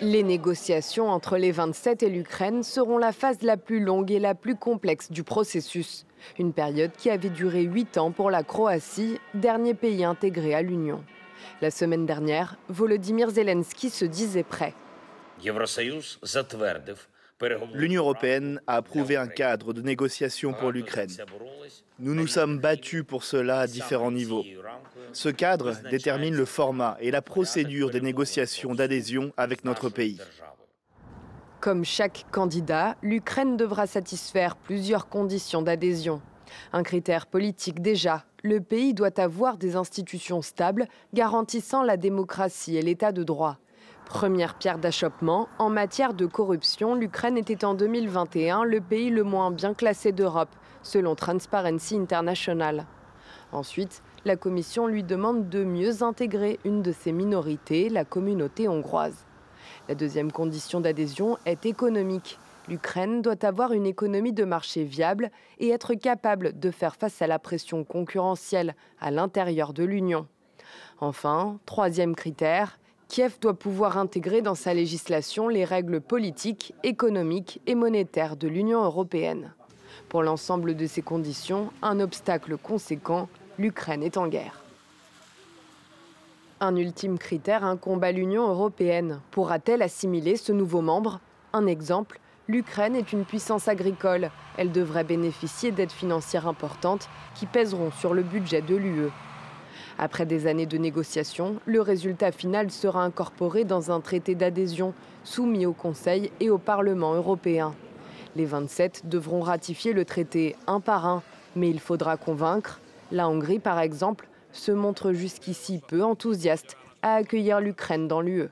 Les négociations entre les 27 et l'Ukraine seront la phase la plus longue et la plus complexe du processus. Une période qui avait duré 8 ans pour la Croatie, dernier pays intégré à l'Union. La semaine dernière, Volodymyr Zelensky se disait prêt. L'Union européenne a approuvé un cadre de négociation pour l'Ukraine. Nous nous sommes battus pour cela à différents niveaux. Ce cadre détermine le format et la procédure des négociations d'adhésion avec notre pays. Comme chaque candidat, l'Ukraine devra satisfaire plusieurs conditions d'adhésion. Un critère politique déjà, le pays doit avoir des institutions stables garantissant la démocratie et l'état de droit. Première pierre d'achoppement, en matière de corruption, l'Ukraine était en 2021 le pays le moins bien classé d'Europe, selon Transparency International. Ensuite, la Commission lui demande de mieux intégrer une de ses minorités, la communauté hongroise. La deuxième condition d'adhésion est économique. L'Ukraine doit avoir une économie de marché viable et être capable de faire face à la pression concurrentielle à l'intérieur de l'Union. Enfin, troisième critère, Kiev doit pouvoir intégrer dans sa législation les règles politiques, économiques et monétaires de l'Union européenne. Pour l'ensemble de ces conditions, un obstacle conséquent, l'Ukraine est en guerre. Un ultime critère incombe à l'Union européenne. Pourra-t-elle assimiler ce nouveau membre? Un exemple, l'Ukraine est une puissance agricole. Elle devrait bénéficier d'aides financières importantes qui pèseront sur le budget de l'UE. Après des années de négociations, le résultat final sera incorporé dans un traité d'adhésion soumis au Conseil et au Parlement européen. Les 27 devront ratifier le traité un par un, mais il faudra convaincre. La Hongrie, par exemple, se montre jusqu'ici peu enthousiaste à accueillir l'Ukraine dans l'UE.